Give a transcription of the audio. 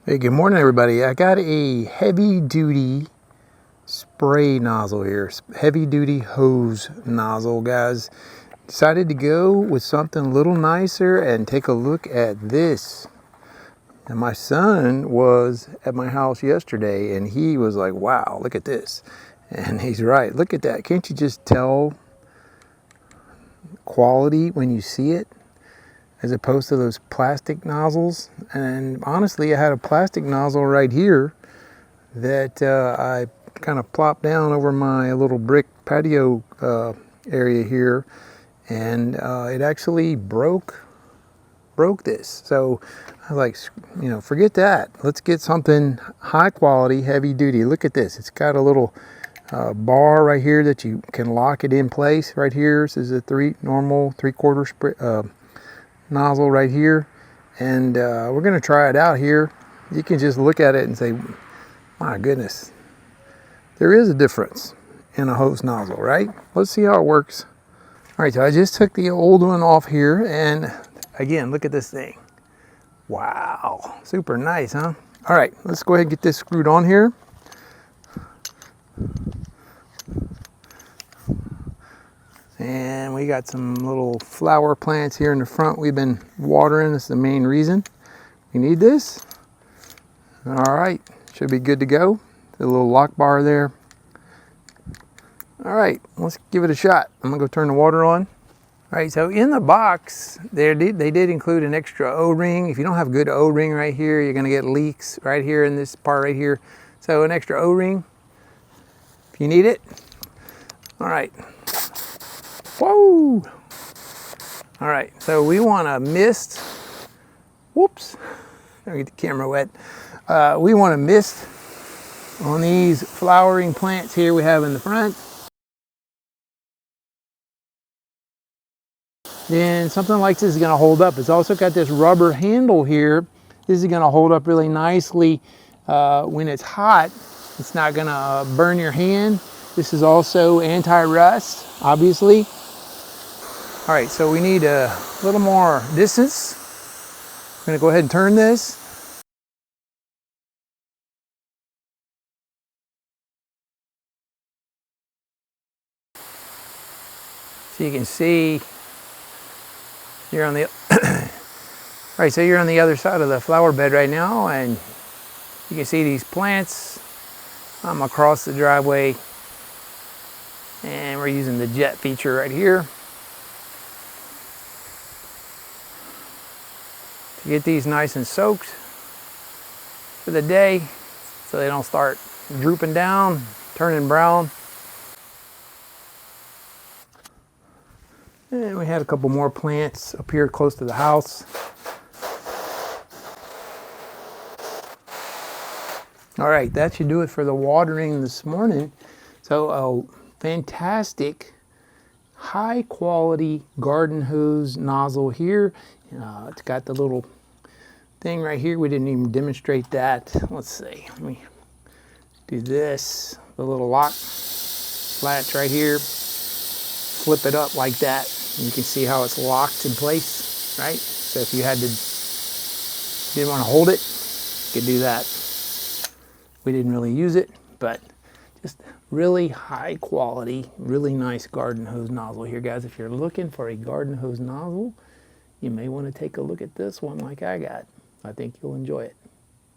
Hey, good morning, everybody. I got a heavy-duty spray nozzle here, heavy-duty hose nozzle, guys. Decided to go with something a little nicer and take a look at this. And my son was at my house yesterday, and he was like, "Wow, look at this!" And he's right. Look at that. Can't you just tell quality when you see it, as opposed to those plastic nozzles? And honestly, I had a plastic nozzle right here that I kind of plopped down over my little brick patio area here, and it actually broke this. So I was like, forget that. Let's get something high quality, heavy duty. Look at this. It's got a little bar right here that you can lock it in place right here. This is a normal 3/4 nozzle right here, and we're going to try it out here. You can just look at it and say, my goodness, there is a difference in a hose nozzle, right? Let's see how it works. All right, so I just took the old one off here, and again, look at this thing. Wow, super nice, huh? All right, let's go ahead and get this screwed on here. And we got some little flower plants here in the front we've been watering. That's the main reason we need this. All right, should be good to go. The little lock bar there. All right, let's give it a shot. I'm gonna go turn the water on. All right, so in the box, they did include an extra O-ring. If you don't have good O-ring right here, you're gonna get leaks right here in this part right here. So an extra O-ring, if you need it. All right. Whoa! All right, so we want to mist. Whoops! Let me get the camera wet. We want to mist on these flowering plants here we have in the front. Then something like this is going to hold up. It's also got this rubber handle here. This is going to hold up really nicely when it's hot. It's not going to burn your hand. This is also anti-rust, obviously. All right, so we need a little more distance. I'm going to go ahead and turn this. So you can see you're on the right, so you're on the other side of the flower bed right now, and you can see these plants. I'm across the driveway, and we're using the jet feature right here to get these nice and soaked for the day so they don't start drooping down, turning brown. And we had a couple more plants up here close to the house. All right, that should do it for the watering this morning. So a fantastic, high quality garden hose nozzle here. It's got the little thing right here. We didn't even demonstrate that. Let's see, let me do this. The little lock latch right here. Flip it up like that. And you can see how it's locked in place, right? So if you didn't want to hold it, you could do that. We didn't really use it, but just really high quality, really nice garden hose nozzle here, guys. If you're looking for a garden hose nozzle, you may want to take a look at this one like I got. I think you'll enjoy it.